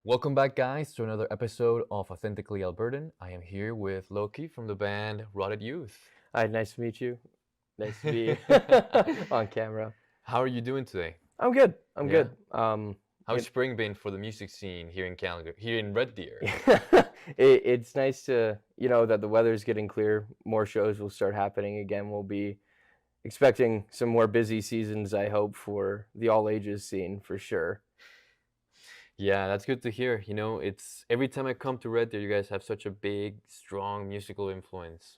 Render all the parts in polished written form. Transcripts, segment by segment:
Welcome back, guys, to another episode of Authentically Albertan. I am here with Loki from the band Rotted Youth. Hi, nice to meet you. Nice to be on camera. How are you doing today? I'm good. I'm Yeah? good. How's spring been for the music scene here in Calgary, here in Red Deer? It's nice to, that the weather's getting clear. More shows will start happening again. We'll be expecting some more busy seasons, I hope, for the all ages scene for sure. Yeah, that's good to hear. It's every time I come to Red Deer, you guys have such a big, strong musical influence.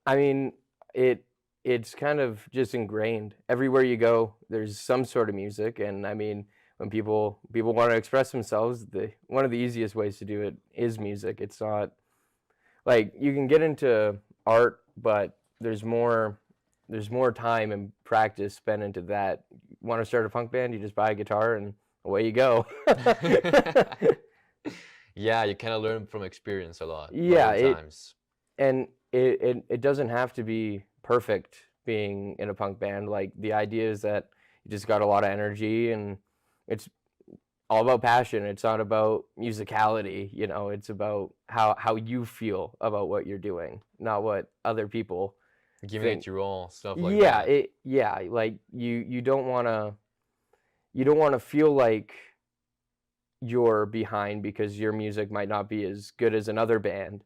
I mean, it's kind of just ingrained. Everywhere you go, there's some sort of music, and I mean, when people want to express themselves, one of the easiest ways to do it is music. It's not like you can get into art, but there's more time and practice spent into that. You want to start a punk band, you just buy a guitar and away you go. Yeah, you kind of learn from experience a lot. Yeah, times. And it doesn't have to be perfect being in a punk band. Like, the idea is that you just got a lot of energy, and it's all about passion. It's not about musicality, it's about how you feel about what you're doing, not what other people Giving think. it your all, stuff like that. Like you don't want to feel like you're behind because your music might not be as good as another band,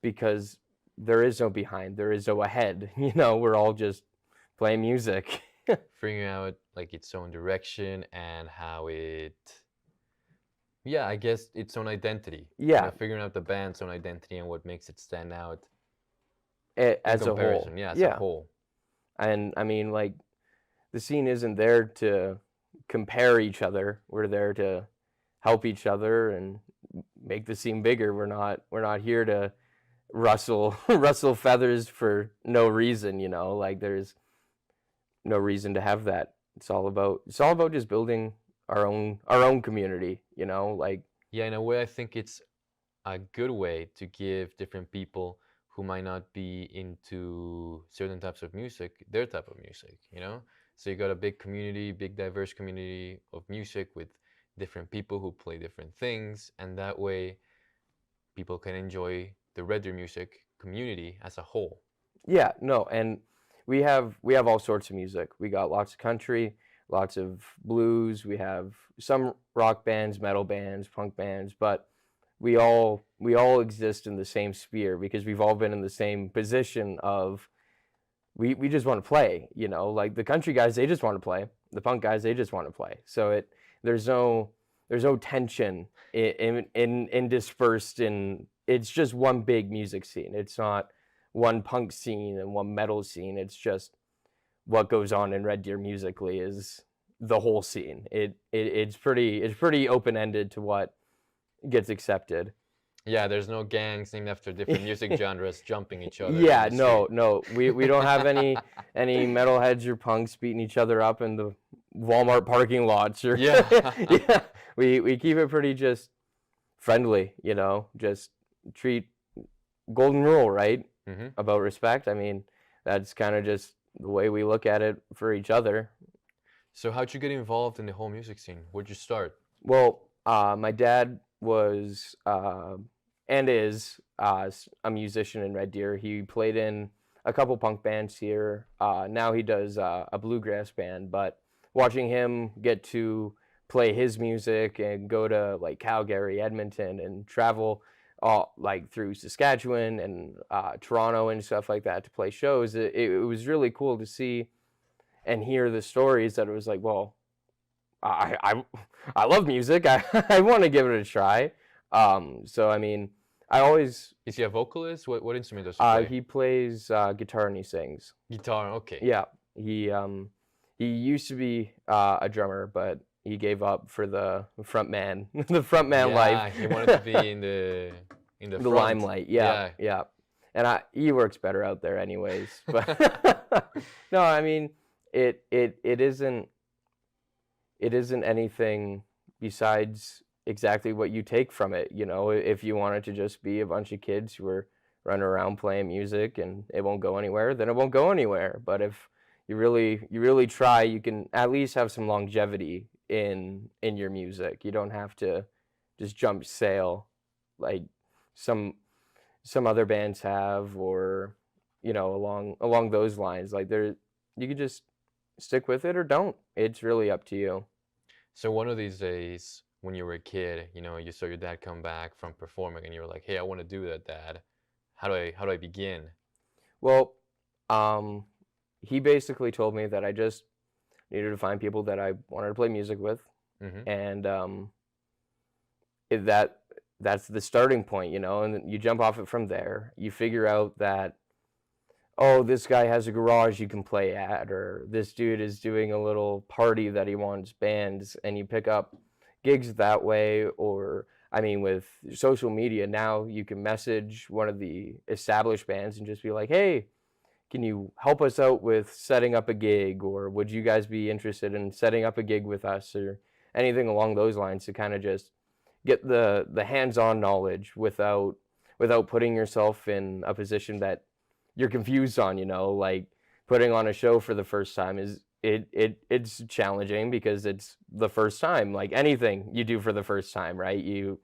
because there is no behind, there is no ahead. We're all just playing music. Figuring out like its own direction and how I guess its own identity. Yeah. Figuring out the band's own identity and what makes it stand out As a whole. Yeah, as a whole. And I mean, like, the scene isn't there to compare each other. We're there to help each other and make the scene bigger. We're not here to rustle feathers for no reason, like, there's no reason to have that. It's all about just building our own community, like. Yeah, in a way I think it's a good way to give different people who might not be into certain types of music their type of music, so you got a big community, big diverse community of music with different people who play different things, and that way people can enjoy the Red Deer music community as a whole. Yeah, no, and we have all sorts of music. We got lots of country, lots of blues. We have some rock bands, metal bands, punk bands, but we all exist in the same sphere because we've all been in the same position of we just want to play, like the country guys, they just want to play. The punk guys, they just want to play. So there's no tension in dispersed in. It's just one big music scene. It's not one punk scene and one metal scene. It's just what goes on in Red Deer musically is the whole scene. It's pretty open-ended to what gets accepted. Yeah, there's no gangs named after different music genres jumping each other. Yeah, no. We don't have any metalheads or punks beating each other up in the Walmart parking lots or yeah. We keep it pretty just friendly, just treat golden rule, right? Mm-hmm. About respect. I mean, that's kind of just the way we look at it for each other. So how'd you get involved in the whole music scene? Where'd you start? Well, my dad was and is a musician in Red Deer. He played in a couple punk bands here. Now he does a bluegrass band, but watching him get to play his music and go to like Calgary, Edmonton, and travel like through Saskatchewan and Toronto and stuff like that to play shows, it was really cool to see and hear the stories that it was like, well, I love music. I want to give it a try. So I mean, I always. Is he a vocalist? What instrument does he play? He plays guitar and he sings. Guitar, okay. Yeah, he used to be a drummer, but he gave up for the front man life. Yeah, he wanted to be in the front. Limelight. Yeah. And he works better out there, anyways. But no, I mean, it isn't anything besides exactly what you take from it. If you want it to just be a bunch of kids who are running around playing music and it won't go anywhere, then it won't go anywhere. But if you really try, you can at least have some longevity in your music. You don't have to just jump sail like some other bands have, or along those lines. Like you could just stick with it or don't. It's really up to you. So one of these days, when you were a kid, you saw your dad come back from performing, and you were like, "Hey, I want to do that, Dad. How do I begin?" Well, he basically told me that I just needed to find people that I wanted to play music with, Mm-hmm. and that's the starting point, and then you jump off it from there. You figure out that, oh, this guy has a garage you can play at, or this dude is doing a little party that he wants bands, and you pick up gigs that way. Or, I mean, with social media now, you can message one of the established bands and just be like, hey, can you help us out with setting up a gig, or would you guys be interested in setting up a gig with us, or anything along those lines, to kind of just get the hands-on knowledge without putting yourself in a position that you're confused on. Like putting on a show for the first time it's challenging, because it's the first time. Like anything you do for the first time, right? You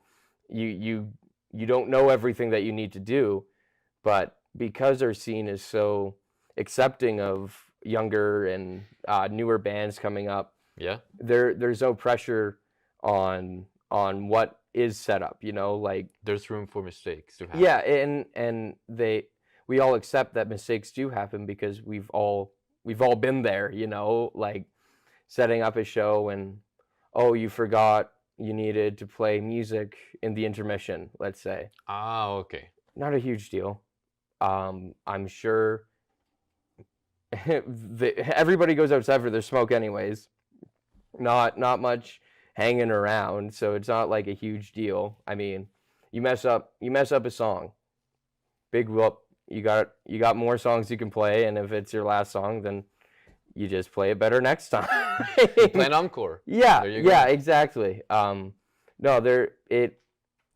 don't know everything that you need to do, but because our scene is so accepting of younger and newer bands coming up, Yeah. there's no pressure on what is set up, like, There's room for mistakes to happen. yeah, and we all accept that mistakes do happen, because we've all been there, like setting up a show and, oh, you forgot you needed to play music in the intermission, let's say. Ah, okay. Not a huge deal. I'm sure everybody goes outside for their smoke anyways. Not much hanging around, so it's not like a huge deal. I mean, you mess up a song, big whoop. You got more songs you can play, and if it's your last song, then you just play it better next time. You play an encore. Yeah, There you yeah, go. exactly. No,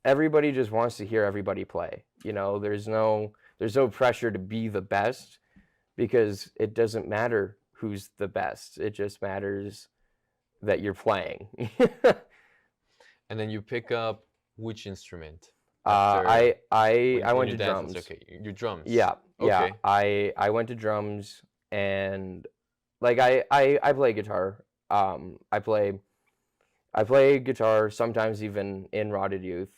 everybody just wants to hear everybody play. There's no pressure to be the best, because it doesn't matter who's the best. It just matters that you're playing. And then you pick up which instrument I when went you to dance? drums. Okay, your drums. Yeah, yeah. Okay. I went to drums, and like I play guitar. I play guitar sometimes, even in Rotted Youth.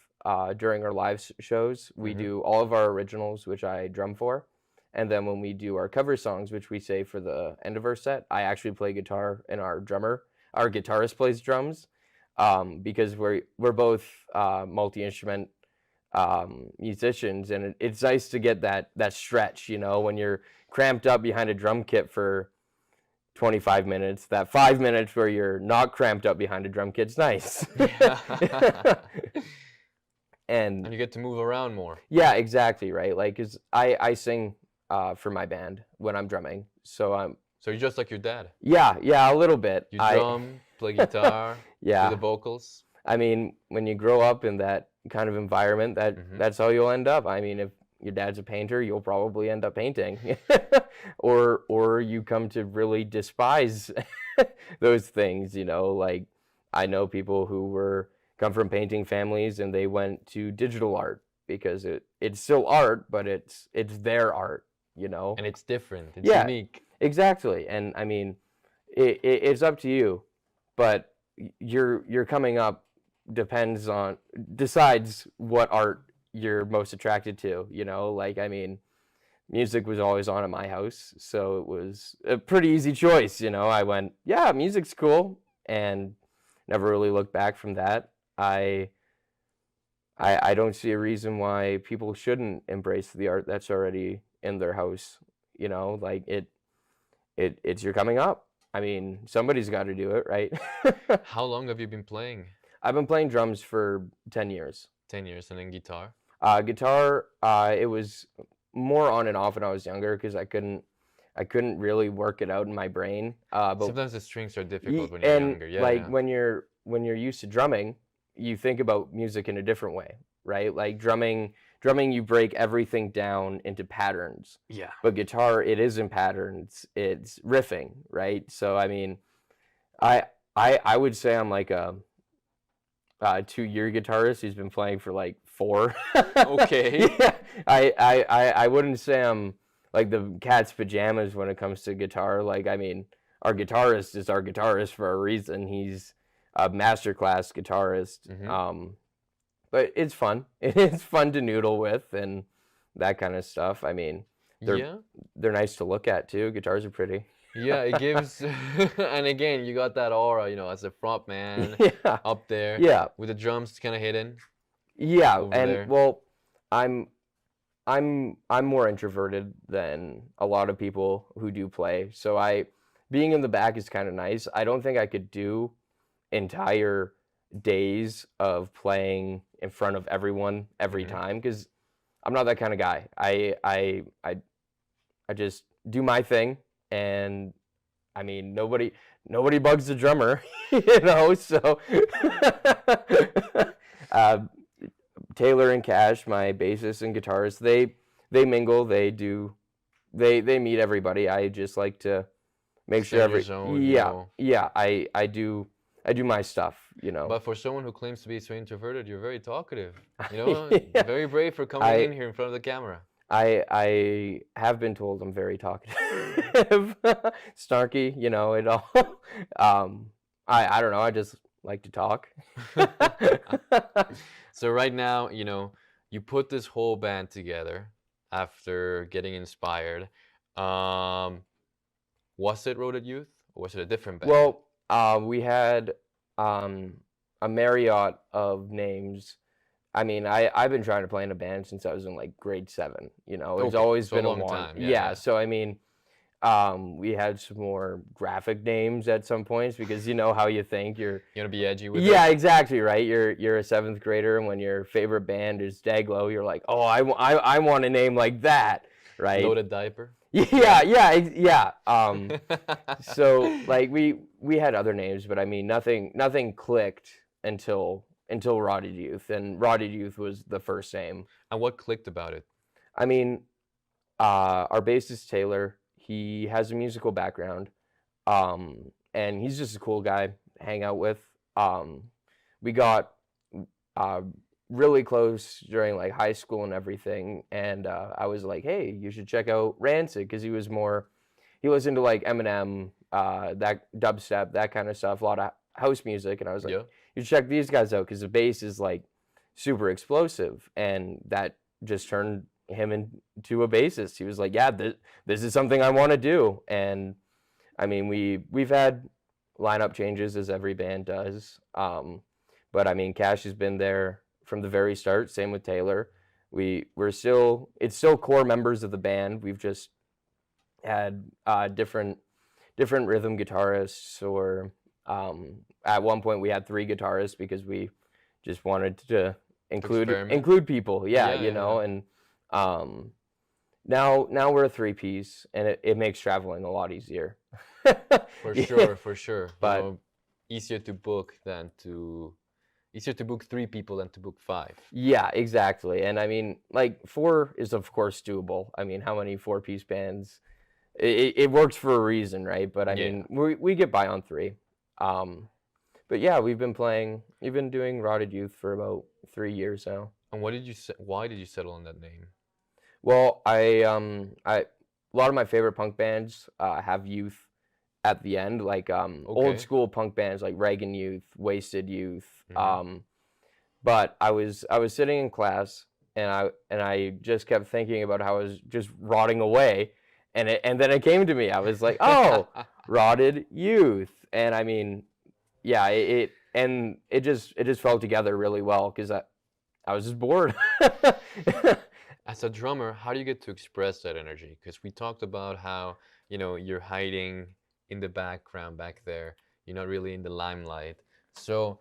During our live shows, we Mhm. do all of our originals, which I drum for, and then when we do our cover songs, which we save for the end of our set, I actually play guitar, and our guitarist plays drums, because we're both multi-instrument musicians, and it's nice to get that stretch, when you're cramped up behind a drum kit for 25 minutes. That 5 minutes where you're not cramped up behind a drum kit's nice. Yeah. And And you get to move around more. yeah, exactly, right? Like, 'cause I sing for my band when I'm drumming, so So you're just like your dad. yeah, a little bit. You drum, play guitar, do Yeah. the vocals. I mean, when you grow up in that kind of environment, Mhm. that's how you'll end up. I mean, if your dad's a painter, you'll probably end up painting, or you come to really despise those things. Like, I know people who come from painting families, and they went to digital art, because it's still art, but it's their art. And it's different. It's Yeah. unique. Exactly. And I mean, it's up to you, but your coming up decides what art you're most attracted to. Like, I mean, music was always on at my house, so it was a pretty easy choice. I went, yeah, music's cool, and never really looked back from that. I don't see a reason why people shouldn't embrace the art that's already in their house. Like, it's your coming up. I mean, somebody's got to do it, right? How long have you been playing? I've been playing drums for 10 years. 10 years. And then guitar? Guitar, it was more on and off when I was younger, because I couldn't really work it out in my brain. But Sometimes the strings are difficult when you're younger. Yeah, like, yeah. when you're used to drumming, you think about music in a different way, right? Like drumming, you break everything down into patterns. Yeah. But guitar, it isn't patterns, it's riffing, right? So I mean, I would say I'm like 2-year guitarist. He's been playing for like 4. Okay. Yeah, I wouldn't say I'm like the cat's pajamas when it comes to guitar. Like, I mean, our guitarist is our guitarist for a reason. He's a masterclass guitarist. Hmm. But it's fun. It's fun to noodle with and that kind of stuff. I mean, they're Yeah. they're nice to look at too. Guitars are pretty. Yeah, it gives, and again, you got that aura, as a front man Yeah, up there yeah, with the drums kind of hidden yeah. over And there. well, I'm I'm more introverted than a lot of people who do play. So being in the back is kind of nice. I don't think I could do entire days of playing in front of everyone every Hmm. time because I'm not that kind of guy. I just do my thing, and I mean nobody bugs the drummer, So uh, Taylor and Cash, my bassist and guitarist, they mingle, they meet everybody. I just like to make Stay sure in your zone, yeah, I do my stuff. But for someone who claims to be so introverted, you're very talked. Yeah. Very brave for coming I in here in front of the camera. I have been told I'm very talkative, snarky, it all. I don't know. I just like to talk. So right now, you put this whole band together after getting inspired. Um, was it Roaded Youth or was it a different band? Well, we had um, a Marriott of names. I mean, I've been trying to play in a band since I was in like grade 7. It's Okay, always so a been a long one. time. Yeah, Yeah. yeah. So I mean, we had some more graphic names at some points because you know how you think you're. You want to be edgy with Yeah, it? exactly right. You're a 7th grader, and when your favorite band is Daglow, you're like, oh, I want a name like that, right? Loaded diaper. Yeah, yeah. So like we had other names, but I mean nothing clicked until Rotted Youth, and Rotted Youth was the first name. And what clicked about it? I mean, our bassist Taylor, he has a musical background, and he's just a cool guy to hang out with. We got uh, really close during like high school and everything, and I was like, hey, you should check out Rancid because he listened to like Eminem, that dubstep, that kind of stuff, a lot of house music, and I was like, Yeah. you should check these guys out because the bass is like super explosive, and that just turned him into a bassist. He was like, yeah, this is something I want to do. And I mean, we've had lineup changes as every band does, but I mean, Cash has been there from the very start. Same with Taylor. It's still core members of the band. We've just had different rhythm guitarists, or at one point we had 3 guitarists because we just wanted to Experiment. include people. Yeah, Yeah. and now we're a 3-piece, and it makes traveling a lot easier. For Yeah. sure, for sure. But Easier to book 3 people than to book 5. yeah, exactly. And I mean, like 4 is of course doable. I mean, how many 4-piece bands? It works for a reason, right? But I Yeah. mean, we get by on 3. But yeah, we've been doing Rotted Youth for about 3 years now. And why did you settle on that name? Well, a lot of my favorite punk bands have youth at the end, like old Okay. school punk bands like Reagan Youth, Wasted Youth. Mhm. But I was sitting in class, and I just kept thinking about how I was just rotting away, and then it came to me. I was like, oh, Rotted Youth, and I mean, yeah, it just fell together really well because I was just bored. As a drummer, how do you get to express that energy? Because we talked about how, you're hiding in the background back there. You're not really in the limelight. So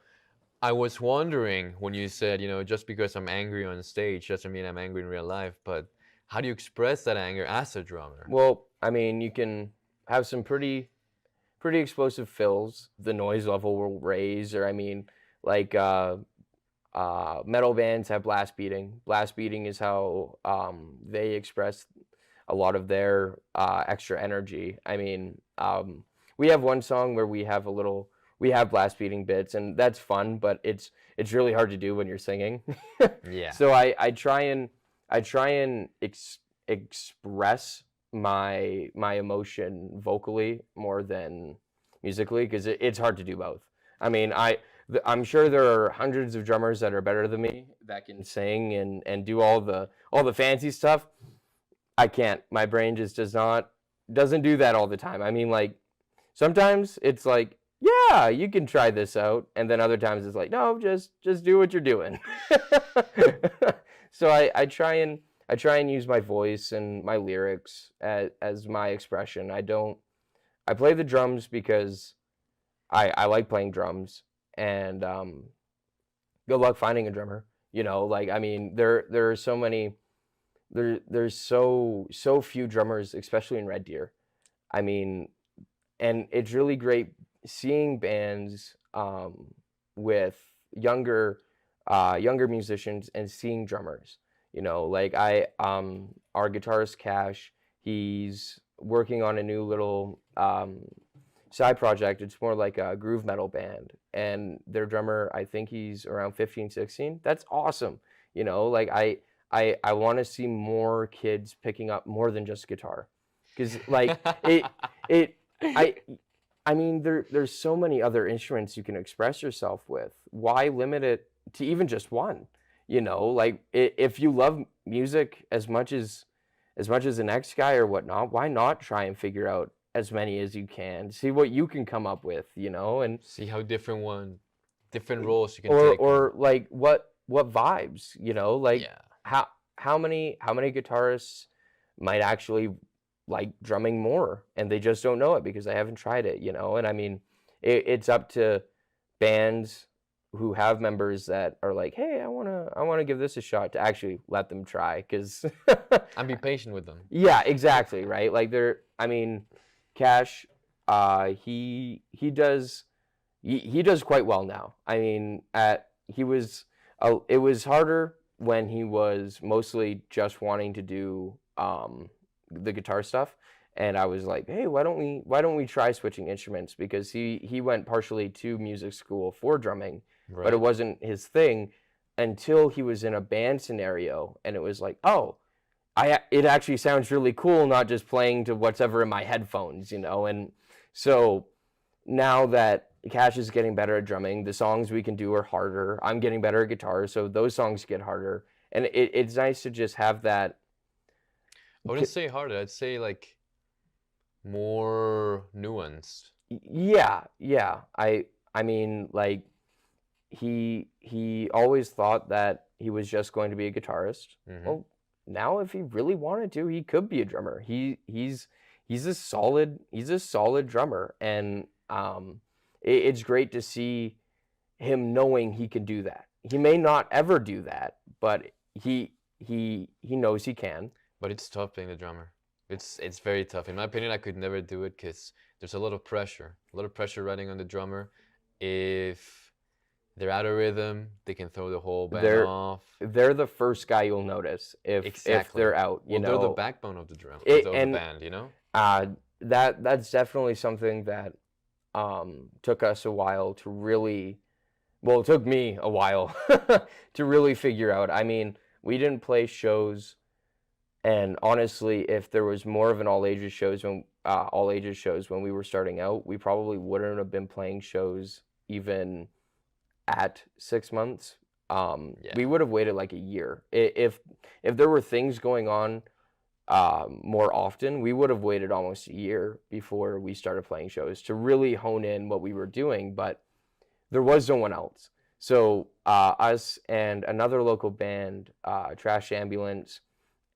I was wondering when you said, just because I'm angry on stage doesn't mean I'm angry in real life, but how do you express that anger as a drummer? Well, I mean, you can have some pretty explosive fills. The noise level will raise, or I mean, like metal bands have blast beating. Blast beating is how they express a lot of their extra energy. I mean, we have one song where we have a little we have blast beating bits, and that's fun, but it's really hard to do when you're singing. Yeah. So I try and express my emotion vocally more than musically, because it's hard to do both. I mean, I'm sure there are hundreds of drummers that are better than me that can sing and do all the fancy stuff. I can't. My brain just doesn't do that all the time. I mean, like, sometimes it's like, yeah, you can try this out, and then other times it's like, no, just do what you're doing. So I try and use my voice and my lyrics as my expression. I play the drums because I like playing drums, and good luck finding a drummer. Like, I mean, there are so many, there's so few drummers, especially in Red Deer. I mean, and it's really great seeing bands with younger musicians and seeing drummers. Like, our guitarist Cash, he's working on a new little side project. It's more like a groove metal band, and their drummer, I think he's around 15, 16. That's awesome. Like, I want to see more kids picking up more than just guitar, because, like, it I mean, there's so many other instruments you can express yourself with. Why limit it to even just one? Like, if you love music as much as the next guy or whatnot, why not try and figure out as many as you can? See what you can come up with, and See how different roles you can or take. or like what vibes, like, Yeah. how many guitarists might actually like drumming more, and they just don't know it because they haven't tried it. And I mean, it's up to bands who have members that are like, hey, I want to give this a shot, to actually let them try, because And be patient with them. yeah, exactly, right. Like, I mean, Cash, he does quite well now. I mean, it was harder when he was mostly just wanting to do the guitar stuff, and I was like, hey, why don't we try switching instruments, because he went partially to music school for drumming, but it Right. wasn't his thing until he was in a band scenario, and it was like, oh, it actually sounds really cool, not just playing to whatever in my headphones, and so now that Cash is getting better at drumming, the songs we can do are harder. I'm getting better at guitar, so those songs get harder, and it's nice to just have that. I wouldn't say harder. I'd say like more nuanced. Yeah. I mean, like, he always thought that he was just going to be a guitarist. Hmm. Well, now if he really wanted to, he could be a drummer. He's a solid drummer, and it's great to see him knowing he can do that. He may not ever do that, but he knows he can. But it's tough being the drummer. It's very tough. In my opinion, I could never do it because there's a lot of pressure riding on the drummer. If they're out of rhythm, they can throw the whole band They're off. they're the first guy you'll notice if Exactly. they're out. Well, they're the backbone of the drum It- of the and band. that's definitely something that took us a while to really. Well, it took me a while to really figure out. I mean, we didn't play shows, and honestly, if there was more of an all ages shows when we were starting out, we probably wouldn't have been playing shows even at 6 months. Yeah. We would have waited like a year. If there were things going on more often, we would have waited almost a year before we started playing shows to really hone in what we were doing, but there was no one else. So us and another local band, Trash Ambulance,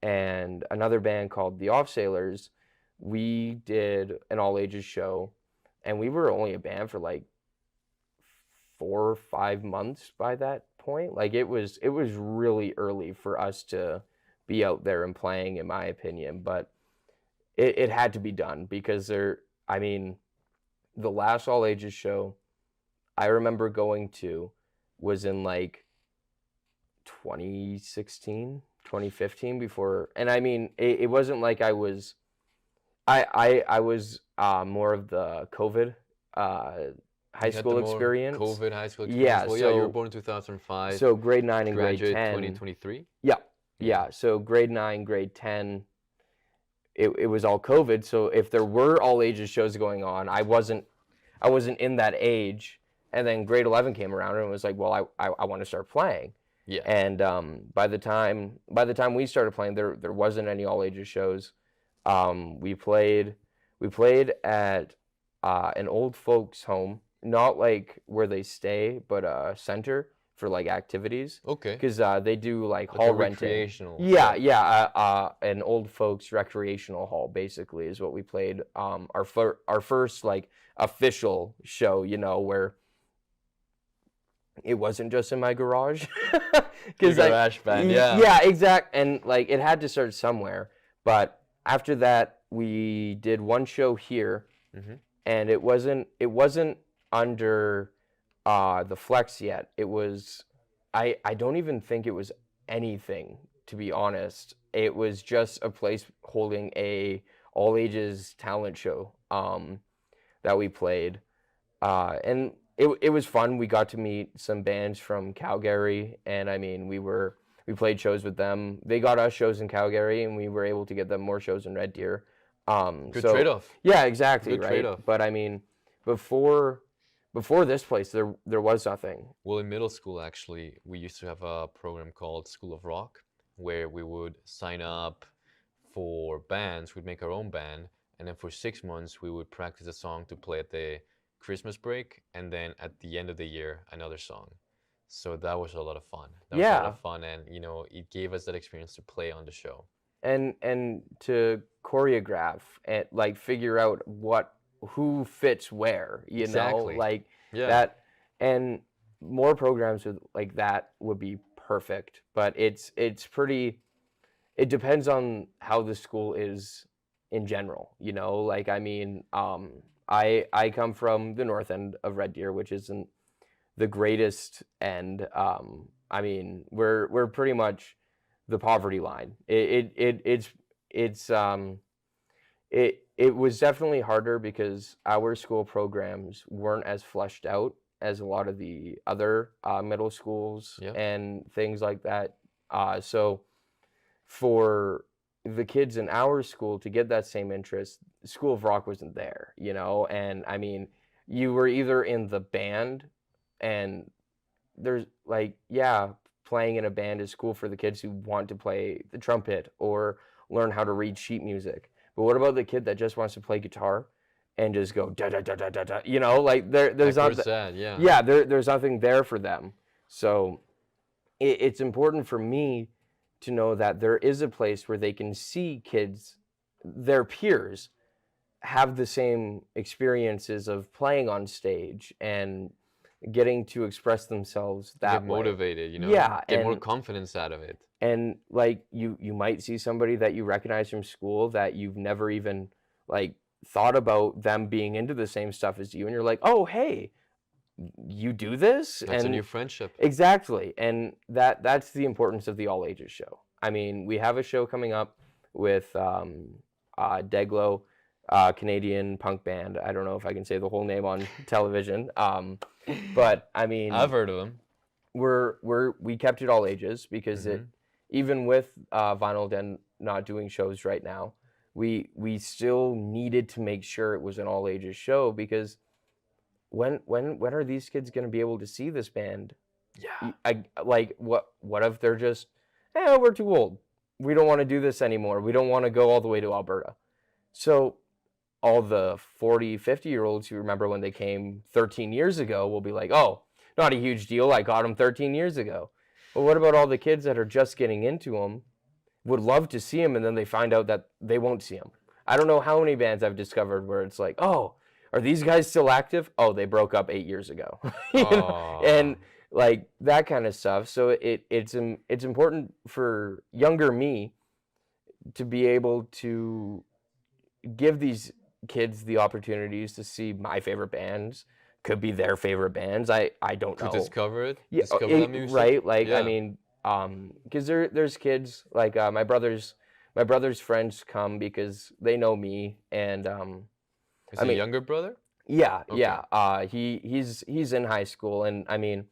and another band called the Off Sailors, we did an all ages show, and we were only a band for like 4 or 5 months by that point. Like, it was really early for us to be out there and playing, in my opinion, but it had to be done, because I mean, the last all ages show I remember going to was in like 2016, 2015, before, and I mean, it wasn't like I was more of the COVID high You had the school more experience. COVID high school experience. Yeah, Well, yeah, you were so born in 2005. so grade 9 and grade Graduate 10. 2023. Yeah, Yeah. yeah. So grade 9, grade 10, it was all COVID. So if there were all ages shows going on, I wasn't in that age. And then grade 11 came around and it was like, well, I want to start playing. Yeah. And by the time we started playing, there wasn't any all ages shows. We played at an old folks home, not like where they stay, but a center for like activities. Okay. Because they do like Like hall a renting. recreational. Yeah, yeah. An old folks recreational hall basically is what we played. Our first like official show, you know, where it wasn't just in my garage. Your garage band, yeah. Yeah, exact. And like it had to start somewhere. But after that, we did one show here, and it wasn't under the Flex yet. It was, I don't even think it was anything, to be honest. It was just a place holding a all ages talent show that we played, and it was fun. We got to meet some bands from Calgary, and I mean we played shows with them. They got us shows in Calgary, and we were able to get them more shows in Red Deer. Good trade-off. Yeah, exactly. Good right. trade-off. But I mean, before this place, there was nothing. Well, in middle school, actually, we used to have a program called School of Rock, where we would sign up for bands. We'd make our own band, and then for 6 months, we would practice a song to play at the Christmas break, and then at the end of the year, another song. So that was a lot of fun. That was a lot of fun, and you know, it gave us that experience to play on the show. And to choreograph and like figure out who fits where, you Exactly. know, like Yeah. that, and more programs like that would be perfect. But it depends on how the school is in general, you know. Like I mean, I come from the north end of Red Deer, which isn't the greatest end. I mean, we're pretty much the poverty line. It was definitely harder because our school programs weren't as fleshed out as a lot of the other middle schools and things like that. So for the kids in our school to get that same interest, School of Rock wasn't there, you know. And I mean, you were either in the band, and there's like, yeah, playing in a band is cool for the kids who want to play the trumpet or learn how to read sheet music. But what about the kid that just wants to play guitar and just go da da da da da da? You know, like there's Like not sad, yeah. Yeah, there's nothing there for them. So it's important for me to know that there is a place where they can see kids, their peers, have the same experiences of playing on stage and getting to express themselves that Get way. motivated, you know. Yeah, Get more and confidence out of it. and like you might see somebody that you recognize from school that you've never even like thought about them being into the same stuff as you, and you're like, oh hey, you do this. That's and a new friendship. Exactly. And that's the importance of the all ages show. I mean, we have a show coming up with Deglo, Canadian punk band. I don't know if I can say the whole name on television. But I mean, I've heard of them. We kept it all ages because it, even with Vinyl Den not doing shows right now, we still needed to make sure it was an all ages show, because when are these kids going to be able to see this band? Yeah. Like what if they're just, we're too old. We don't want to do this anymore. We don't want to go all the way to Alberta. So all the 40, 50-year-olds who remember when they came 13 years ago will be like, oh, not a huge deal. I got them 13 years ago. But what about all the kids that are just getting into them, would love to see them, and then they find out that they won't see them? I don't know how many bands I've discovered where it's like, oh, are these guys still active? Oh, they broke up 8 years ago. You know? And like that kind of stuff. So it's important for younger me to be able to give these kids the opportunities to see my favorite bands. Could be their favorite bands. I don't know. To discover it. Yeah, Discover that music. right. Like Yeah. I mean, because there's kids like my brother's friends come because they know me, and Is he a younger brother? Yeah, Okay. yeah. He's in high school, and I mean,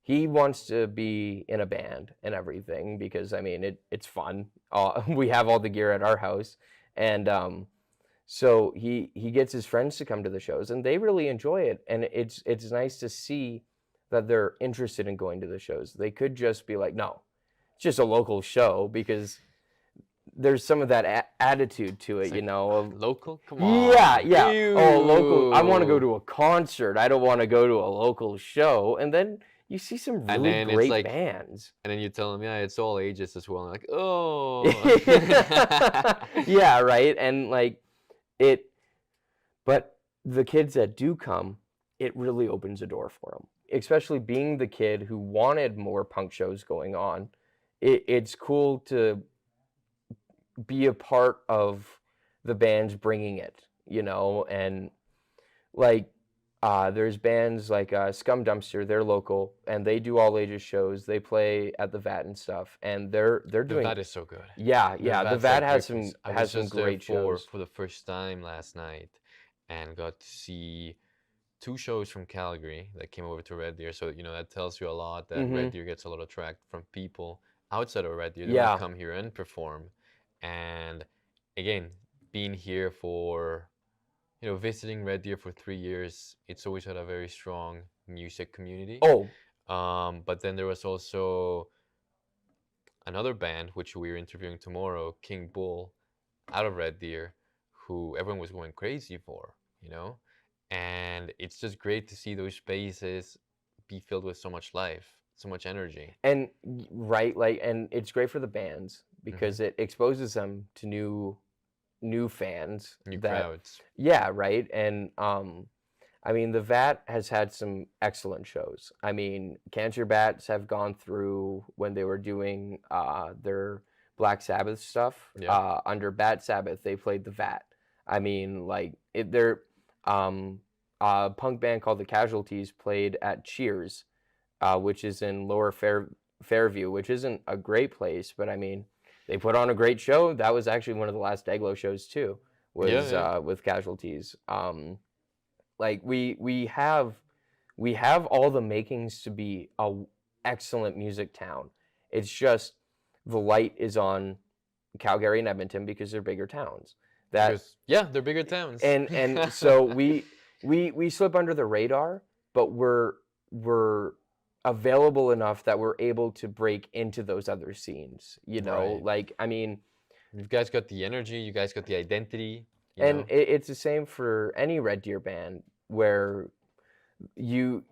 he wants to be in a band and everything because I mean it's fun. We have all the gear at our house, and so he gets his friends to come to the shows, and they really enjoy it. And it's nice to see that they're interested in going to the shows. They could just be like, no, it's just a local show because there's some of that attitude to It's it, like of local. Come yeah, on. yeah. Oh, local. I want to go Ew. to a concert. I don't want to go to a local show. And then you see some And really then it's great like, bands. and then you tell them, yeah, it's all ages as well. And like, oh. Yeah, right. And like it, but the kids that do come, it really opens a door for them. Especially being the kid who wanted more punk shows going on. It's cool to be a part of the bands bringing it, and like there's bands like Scum Dumpster, they're local and they do all ages shows. They play at the VAT and stuff, and they're The doing VAT is so good. yeah, The yeah. The VAT's VAT like has breakfast. I was some just there great shows. for the first time last night and got to see two shows from Calgary that came over to Red Deer. So, that tells you a lot that Hmm. Red Deer gets a lot of track from people outside of Red Deer. They want to Yeah. come here and perform. And again, being here for, visiting Red Deer for 3 years, it's always had a very strong music community. Oh, But then there was also another band, which we're interviewing tomorrow, King Bull, out of Red Deer, who everyone was going crazy for, And it's just great to see those spaces be filled with so much life, so much energy. and right, like, and it's great for the bands Hmm. because it exposes them to new fans New that crowds. yeah, right. And I mean, the VAT has had some excellent shows. I mean, Cancer Bats have gone through when they were doing their Black Sabbath stuff. Yeah. Under Bat Sabbath, they played the VAT. I mean, like they're a punk band called the Casualties played at Cheers, which is in Lower Fairview, which isn't a great place, but I mean, they put on a great show. That was actually one of the last Deglo shows too. Yeah, Was yeah. with Casualties. Like we have all the makings to be a excellent music town. It's just the light is on Calgary and Edmonton because they're bigger towns. That Because, yeah, they're bigger towns. and so we slip under the radar, but we're available enough that we're able to break into those other scenes. Right. Like I mean, You guys got the energy, you guys got the identity, and it's the same for any Red Deer band where you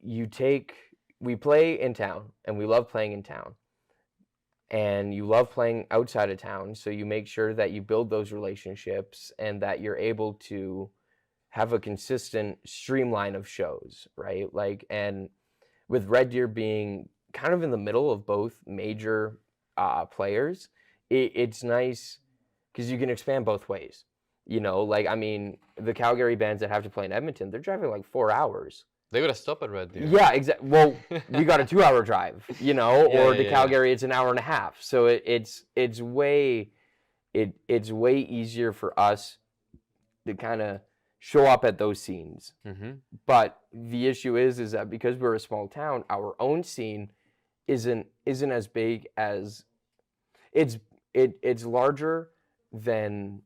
you take we play in town and we love playing in town and you love playing outside of town, so you make sure that you build those relationships and that you're able to have a consistent streamline of shows, right? Like, and with Red Deer being kind of in the middle of both major players, it's nice because you can expand both ways. Like, I mean, the Calgary bands that have to play in Edmonton, they're driving like 4 hours. They gotta stop at Red Deer. Yeah, exactly. Well, we got a 2 hour drive, Yeah, or yeah, to yeah. Calgary, it's an hour and a half. So it's way easier for us to kind of show up at those scenes. Mm-hmm. But the issue is that because we're a small town, our own scene isn't as big as it's larger than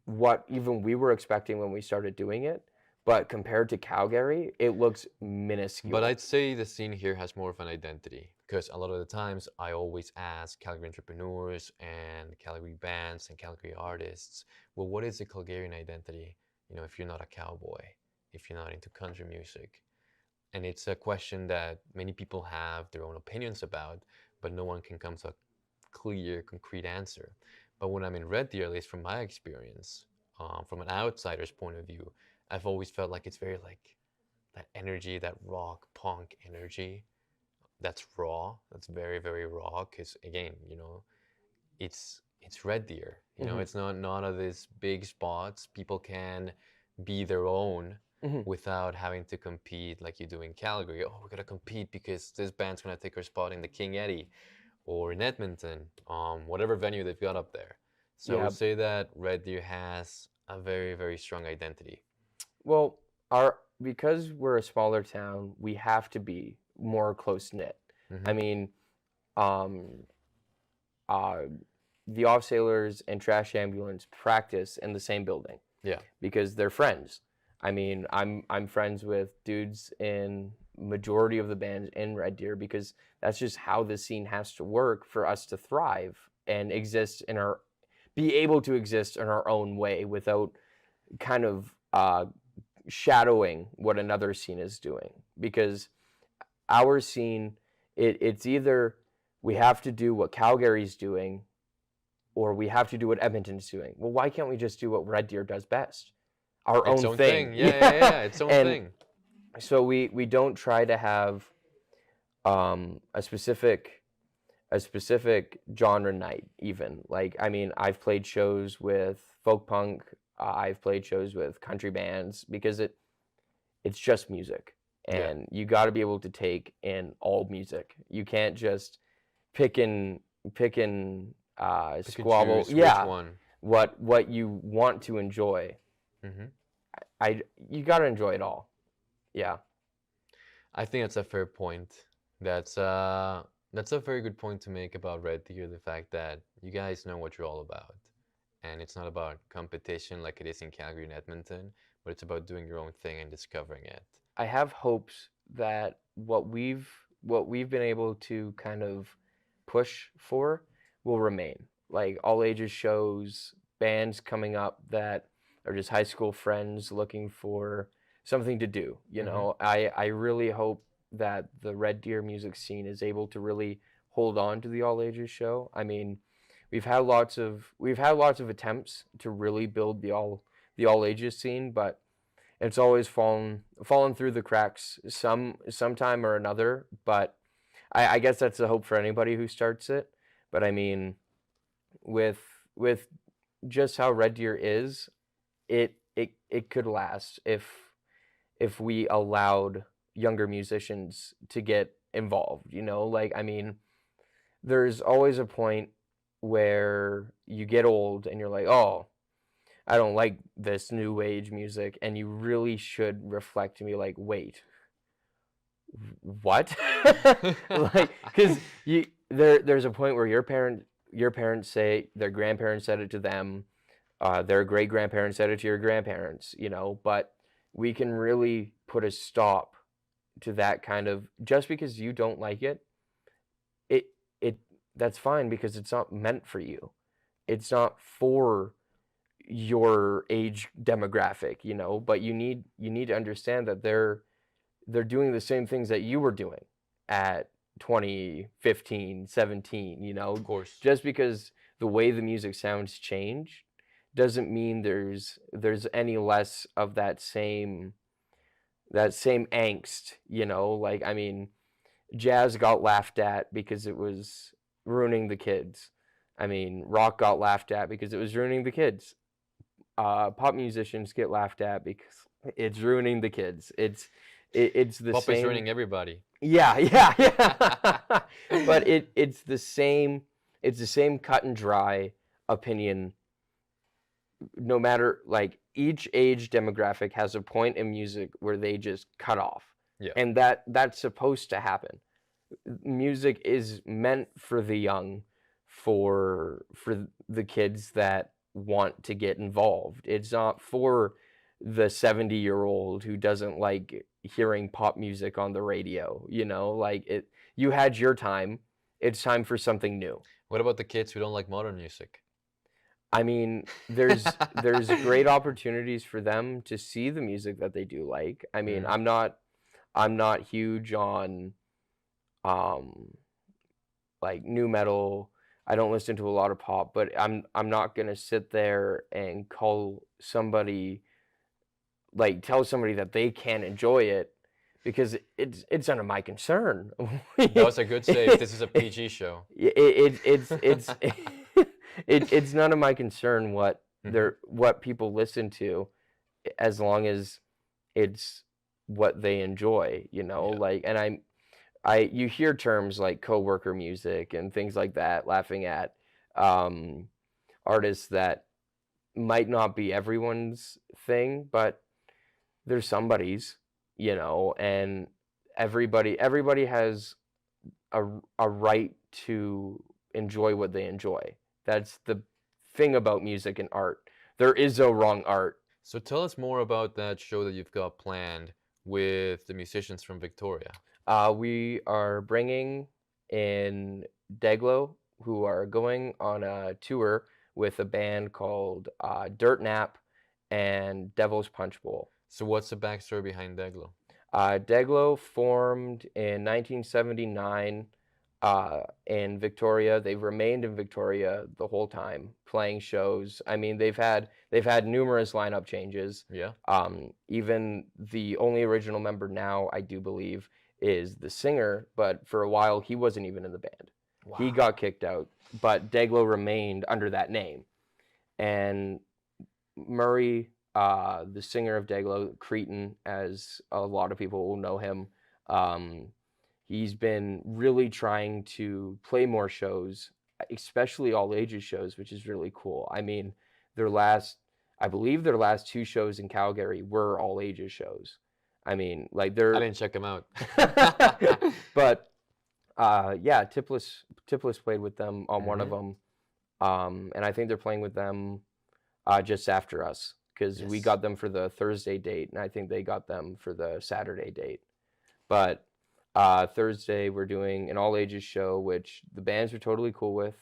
what even we were expecting when we started doing it. But compared to Calgary, it looks minuscule. But I'd say the scene here has more of an identity because a lot of the times I always ask Calgary entrepreneurs and Calgary bands and Calgary artists, well, what is the Calgarian identity? If you're not a cowboy, if you're not into country music. And it's a question that many people have their own opinions about, but no one can come to a clear, concrete answer. But when I'm in Red Deer, at least from my experience, from an outsider's point of view, I've always felt like it's very like that energy, that rock punk energy that's raw, that's very, very raw. Because again, it's Red Deer. It's not none of these big spots. People can be their own without having to compete like you do in Calgary. Oh, we gotta compete because this band's gonna take our spot in the King Eddie or in Edmonton, whatever venue they've got up there. So I would say that Red Deer has a very, very strong identity. Well, our because we're a smaller town, we have to be more close knit. I Hmm. mean, um, uh, the off sailors and trash ambulance practice in the same building Yeah. because they're friends. I mean, I'm friends with dudes in majority of the bands in Red Deer because that's just how the scene has to work for us to thrive and exist in our be able to exist in our own way without kind of shadowing what another scene is doing because our scene it's either we have to do what Calgary's doing or we have to do what Edmonton's doing. Well, why can't we just do what Red Deer does best? Our Its own own thing. thing. Yeah, yeah, Yeah. yeah. Its own And thing. so we don't try to have a specific genre night even. Like I mean, I've played shows with folk punk, I've played shows with country bands because it's just music. Yeah. And you got to be able to take in all music. You can't just pick and Pick and squabble. choose which Yeah, one. what you want to enjoy. Hmm. I you got to enjoy it all. Yeah. I think that's a fair point. That's a very good point to make about Red Deer, the fact that you guys know what you're all about. And it's not about competition like it is in Calgary and Edmonton, but it's about doing your own thing and discovering it. I have hopes that what we've been able to kind of push for will remain. Like all ages shows, bands coming up that are just high school friends looking for something to do. You Hmm. know, I really hope that the Red Deer music scene is able to really hold on to the all ages show. I mean, we've had lots of attempts to really build the all ages scene, but it's always fallen through the cracks sometime or another. But I guess that's the hope for anybody who starts it. But I mean, with with just how Red Deer is, it could last if we allowed younger musicians to get involved. You know, like I mean, there's always a point where you get old and you're like, oh, I don't like this new age music, and you really should reflect and be like, wait, what? Like, because there's a point where your parents say their grandparents said it to them, their great grandparents said it to your grandparents, you know. But we can really put a stop to that kind of just because you don't like it, it it that's fine because it's not meant for you. It's not for your age demographic, you know, but you need to understand that they're doing the same things that you were doing at 20, 15, 17, you Of know. course. Just because the way the music sounds change doesn't mean there's any less of that same angst, you know. Like I mean, jazz got laughed at because it was ruining the kids. I mean, rock got laughed at because it was ruining the kids. Pop musicians get laughed at because it's ruining the kids. It's the Pop is same. ruining everybody. Yeah, yeah, yeah. But it's the same. It's the same cut and dry opinion. No matter like each age demographic has a point in music where they just cut off, Yeah. and that's supposed to happen. Music is meant for the young, for the kids that want to get involved. It's not for the 70-year-old who doesn't like hearing pop music on the radio, you know? Like you had your time. It's time for something new. What about the kids who don't like modern music? I mean, there's great opportunities for them to see the music that they do like. I mean, Mhm. I'm not huge on um like new metal. I don't listen to a lot of pop, but I'm not gonna sit there and tell somebody that they can't enjoy it because it's none of my concern. That was a good save. This is a PG show. It's it's none of my concern Hmm. what people listen to as long as it's what they enjoy, you know. Yeah. Like, and you hear terms like coworker music and things like that, laughing at um, artists that might not be everyone's thing, but they're somebody's, and everybody has a right to enjoy what they enjoy. That's the thing about music and art. There is no wrong art. So tell us more about that show that you've got planned with the musicians from Victoria. We are bringing in Deglo, who are going on a tour with a band called Dirt Nap and Devil's Punch Bowl. So what's the backstory behind Deglo? Deglo formed in 1979 in Victoria. They've remained in Victoria the whole time, playing shows. I mean, they've had numerous lineup changes. Yeah. Even the only original member now, I do believe, is the singer, but for a while he wasn't even in the band. Wow. He got kicked out, but Deglo remained under that name. And Murray, the singer of Deglo, Cretan, as a lot of people will know him, he's been really trying to play more shows, especially all ages shows, which is really cool. I mean, I believe their last 2 shows in Calgary were all ages shows. I mean, like I didn't check them out. But yeah, TELUS played with them on one of them, and I think they're playing with them just after us, because we got them for the Thursday date, and I think they got them for the Saturday date. But Thursday we're doing an all ages show, which the bands are totally cool with.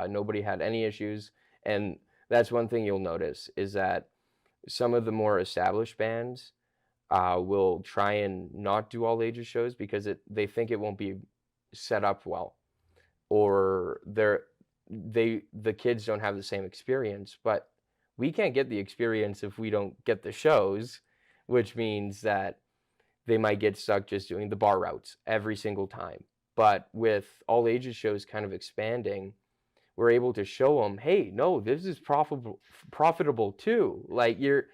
Nobody had any issues, and that's one thing you'll notice is that some of the more established bands will try and not do all ages shows because they think it won't be set up well, or the kids don't have the same experience. But we can't get the experience if we don't get the shows, which means that they might get stuck just doing the bar routes every single time. But with all ages shows kind of expanding, we're able to show them, hey, no, this is profitable too. Like you're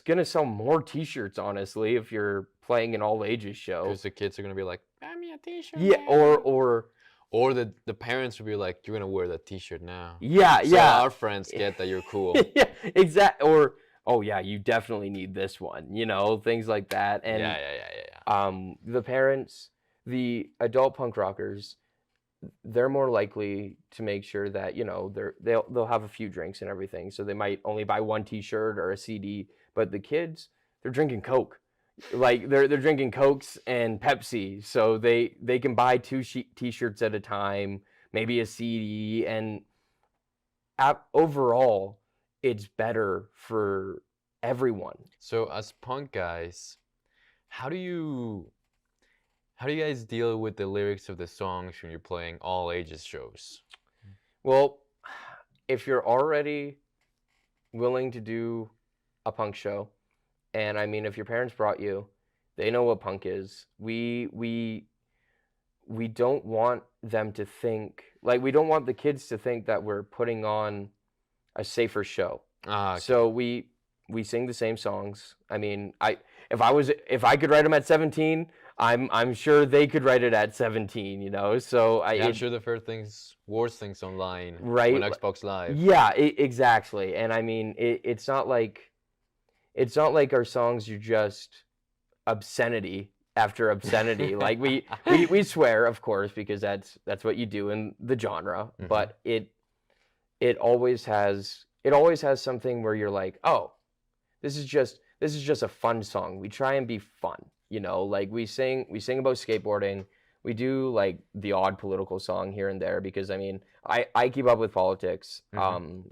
gonna sell more T-shirts, honestly, if you're playing an all ages show. Because the kids are gonna be like, buy me a T-shirt. Yeah, or the parents would be like, you're gonna wear that T-shirt now. Yeah, so yeah. our friends get that you're cool. Yeah, exactly. Or oh yeah, you definitely need this one. Things like that. And yeah. The parents, the adult punk rockers, they're more likely to make sure that they'll have a few drinks and everything, so they might only buy 1 T-shirt or a CD. But the kids, they're drinking Coke, like they're drinking Cokes and Pepsi, so they can buy 2 T-shirts at a time, maybe a CD, and overall it's better for everyone. So as punk guys, how do you guys deal with the lyrics of the songs when you're playing all ages shows? Well, if you're already willing to do a punk show, and I mean, if your parents brought you, they know what punk is. We don't want them to think, like, we don't want the kids to think that we're putting on a safer show. Okay. So we sing the same songs. I mean, if I could write them at 17, I'm sure they could write it at 17, So I'm sure they've heard worse things online, right, on Xbox Live. Yeah, exactly. And I mean, it's not like our songs are just obscenity after obscenity. Like we swear, of course, because that's what you do in the genre. Mm-hmm. But it always has something where you're like, oh, this is just a fun song. We try and be fun. Like we sing about skateboarding. We do like the odd political song here and there because I mean I keep up with politics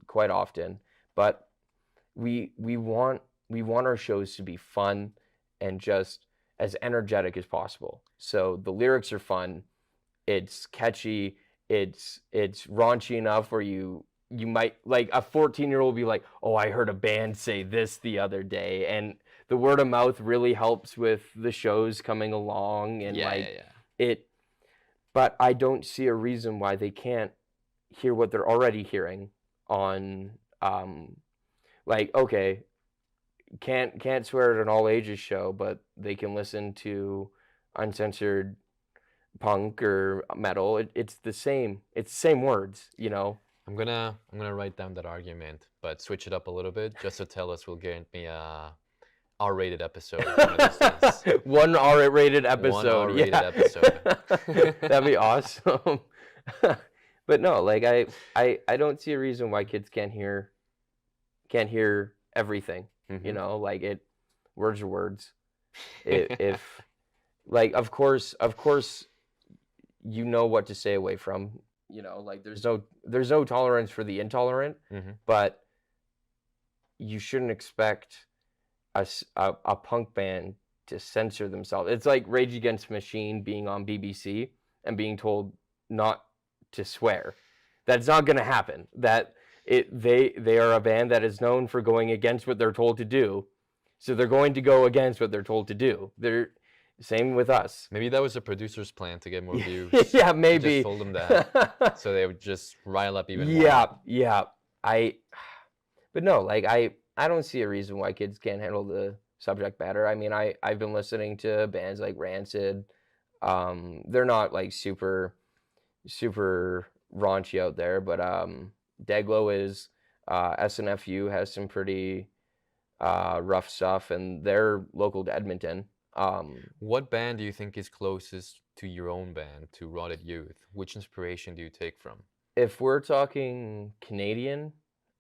quite often, but we want our shows to be fun and just as energetic as possible. So the lyrics are fun, it's catchy, it's raunchy enough where you might, like, a 14-year-old will be like, oh, I heard a band say this the other day, and the word of mouth really helps with the shows coming along, and but I don't see a reason why they can't hear what they're already hearing on like, okay, can't swear at an all ages show, but they can listen to uncensored punk or metal. It's the same words, I'm gonna write down that argument, but switch it up a little bit, just so TELUS will grant me a R-rated episode one of these days. One R-rated One episode. R-rated Yeah. episode. That'd be awesome. But no, like I don't see a reason why kids can't hear everything. You know, like words are words. If like of course you know what to stay away from. You know, like there's no tolerance for the intolerant, but you shouldn't expect a punk band to censor themselves. It's like Rage Against the Machine being on BBC and being told not to swear. That's not going to happen. They are a band that is known for going against what they're told to do, so they're going to go against what they're told to do. They're same with us. Maybe that was the producer's plan to get more views. Yeah, maybe. He just told them that, so they would just rile up even more. Yeah. But no, like I don't see a reason why kids can't handle the subject matter. I mean, I've been listening to bands like Rancid. They're not like super raunchy out there, but Deglo is. SNFU has some pretty rough stuff, and they're local to Edmonton. What band do you think is closest to your own band, to Rotted Youth? Which inspiration do you take from? If we're talking Canadian,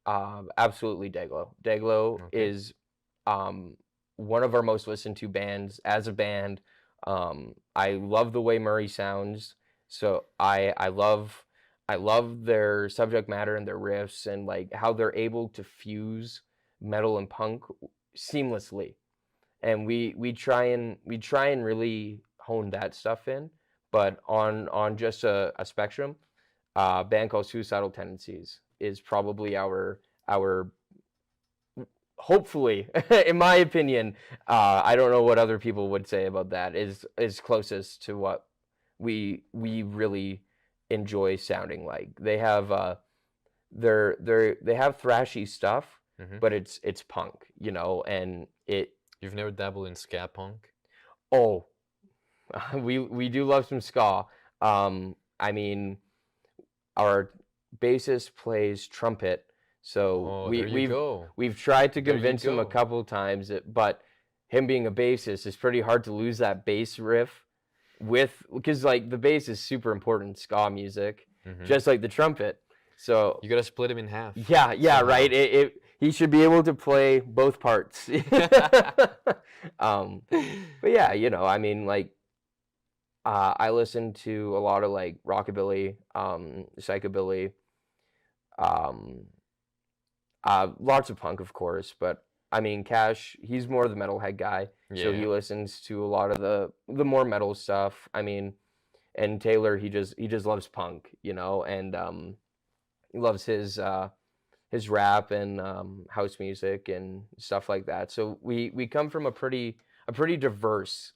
absolutely Deglo. Deglo is one of our most listened to bands as a band. I love the way Murray sounds, so I love their subject matter and their riffs and like how they're able to fuse metal and punk seamlessly. And we try and really hone that stuff in, but on just a spectrum, a band called Suicidal Tendencies is probably our hopefully, in my opinion, I don't know what other people would say about that, is closest to what we really enjoy sounding like. They have they have thrashy stuff, but it's punk, you know, and it. You've never dabbled in ska punk? Oh, we do love some ska. I mean, our bassist plays trumpet, so we've tried to convince him a couple of times, but him being a bassist, it's pretty hard to lose that bass riff because like the bass is super important in ska music, just like the trumpet. So you gotta split him in half. Yeah, somehow. Right. He should be able to play both parts. But yeah, you know, I mean, like, I listen to a lot of like rockabilly, psychobilly, lots of punk, of course. But I mean, Cash, he's more the metalhead guy, so he listens to a lot of the more metal stuff. I mean, and Taylor, he just loves punk, you know, and he loves his rap and house music and stuff like that. So we come from a pretty diverse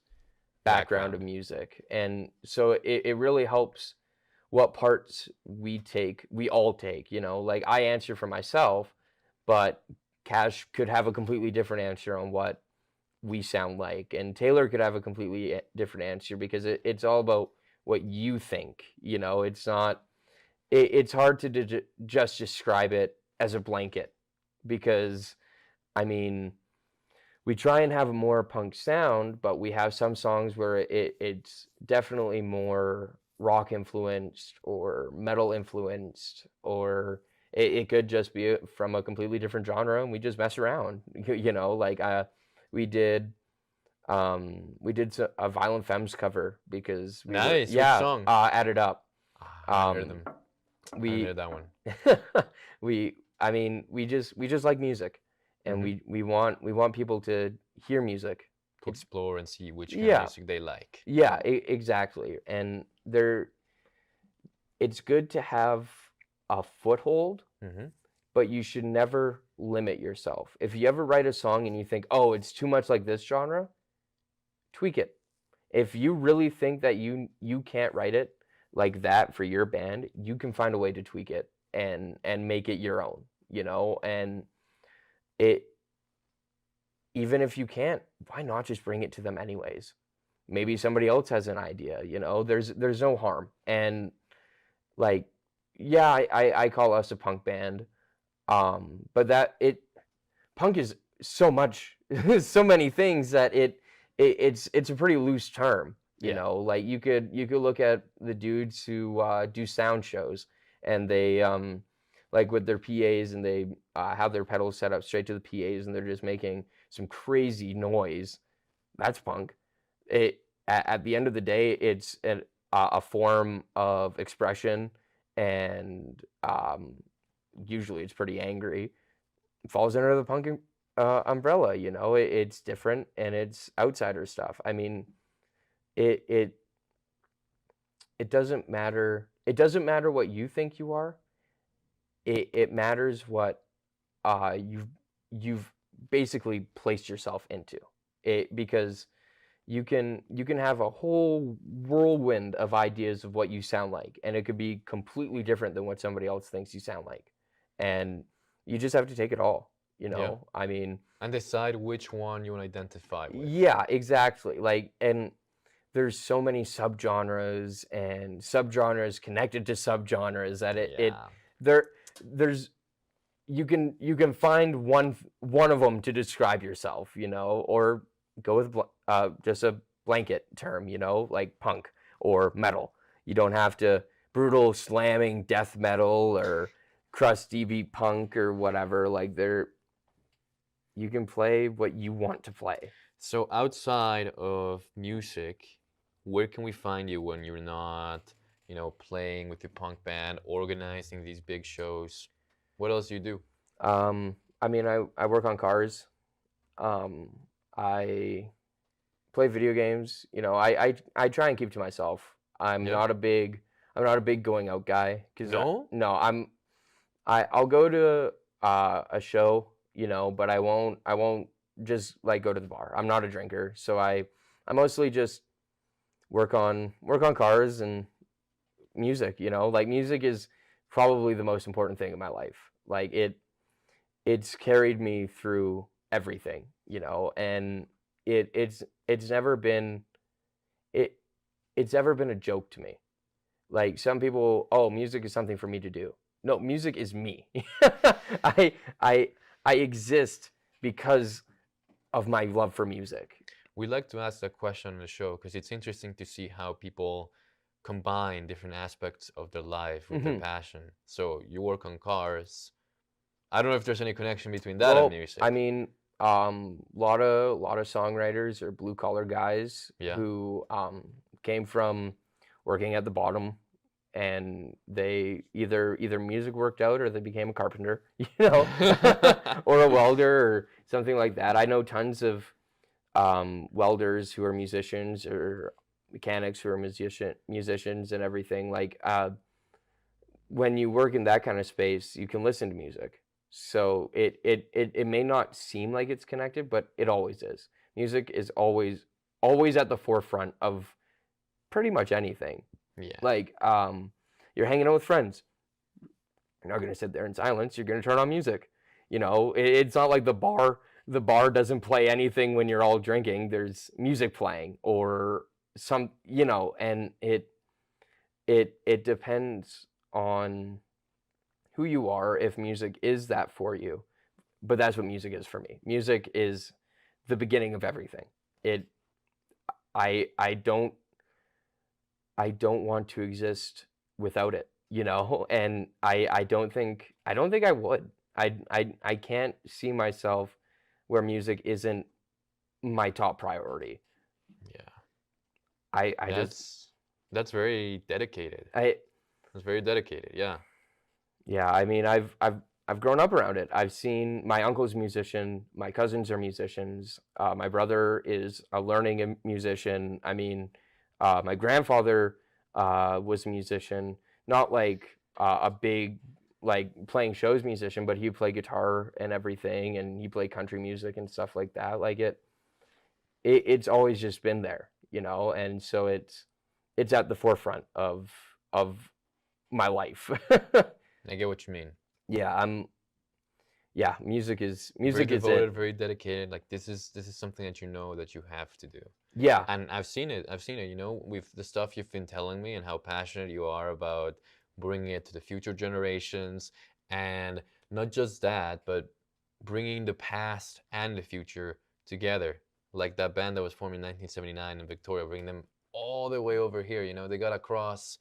background of music, and so it really helps what parts we all take, you know. Like I answer for myself, but Cash could have a completely different answer on what we sound like, and Taylor could have a completely different answer, because it's all about what you think, you know. It's not it's hard to just describe it as a blanket, because I mean, we try and have a more punk sound, but we have some songs where it's definitely more rock influenced or metal influenced, or it could just be from a completely different genre, and we just mess around, you know. Like we did a Violent Femmes cover because Nice. Which song? Add It Up. I heard them. I heard that one. I mean, we just like music, and we want people to hear music, to explore and see which kind of music they like. Yeah, exactly. And it's good to have a foothold, but you should never limit yourself. If you ever write a song and you think, oh, it's too much like this genre, tweak it. If you really think that you can't write it like that for your band, you can find a way to tweak it and make it your own, you know. And even if you can't, why not just bring it to them anyways? Maybe somebody else has an idea, you know. There's no harm. And like, yeah, I call us a punk band, but punk is so much so many things that it's a pretty loose term. You Yeah. know, like you could look at the dudes who do sound shows, and they like with their PAs, and they have their pedals set up straight to the PAs, and they're just making some crazy noise. That's punk. It at the end of the day, it's a form of expression, and usually it's pretty angry. It falls under the punk umbrella. You know, it's different and it's outsider stuff. I mean, it it it doesn't matter. It doesn't matter what you think you are. It matters what you've basically placed yourself into it, because you can have a whole whirlwind of ideas of what you sound like, and it could be completely different than what somebody else thinks you sound like, and you just have to take it all, you Yeah. know. I mean, And decide which one you want to identify with. yeah, exactly. Like, and there's so many subgenres and subgenres connected to subgenres that Yeah. there's you can find one of them to describe yourself, you know, or go with just a blanket term, you know, like punk or metal. You don't have to brutal slamming death metal or crusty beat punk or whatever. Like, you can play what you want to play. So outside of music, where can we find you when you're not, playing with your punk band, organizing these big shows? What else do you do? I mean, I work on cars. Um, I play video games. You know, I try and keep to myself. I'm Yeah. not a big going out guy. No? No, I'll go to a show, you know, but I won't just like go to the bar. I'm not a drinker, so I mostly just work on cars and music, you know. Like, music is probably the most important thing in my life. Like, it's carried me through everything, you know, and it's never been it it's never been a joke to me. Like, some people, oh, music is something for me to do. No, music is me. I I I exist because of my love for music. We like to ask that question on the show because it's interesting to see how people combine different aspects of their life with their Mhm. passion. So you work on cars. I don't know if there's any connection between that and Well, music. I mean, lot of songwriters are blue collar guys Yeah. who came from working at the bottom, and they either music worked out or they became a carpenter, you know, or a welder or something like that. I know tons of welders who are musicians, or mechanics who are musicians and everything. Like, when you work in that kind of space, you can listen to music. So it may not seem like it's connected, but it always is. Music is always at the forefront of pretty much anything. Yeah. Like, you're hanging out with friends. You're not gonna sit there in silence. You're gonna turn on music. You know, it's not like the bar doesn't play anything when you're all drinking. There's music playing or some, you know, and it depends on who you are if music is that for you. But that's what music is for me. Music is the beginning of everything. It I don't want to exist without it, you know? And I don't think I would. I can't see myself where music isn't my top priority. Yeah. I just That's very dedicated. I That's very dedicated. Yeah. Yeah, I mean, I've grown up around it. I've seen my uncle's a musician, my cousins are musicians, my brother is a learning musician. I mean, my grandfather was a musician, not like a big like playing shows musician, but he played guitar and everything, and he played country music and stuff like that. Like, it's always just been there, you know, and so it's at the forefront of my life. I get what you mean. Yeah, music is Very it. devoted, very dedicated. Like this is something that you know that you have to do. Yeah. And I've seen it. With the stuff you've been telling me and how passionate you are about bringing it to the future generations, and not just that, but bringing the past and the future together, like that band that was formed in 1979 in Victoria, bring them all the way over here. You know, they gotta cross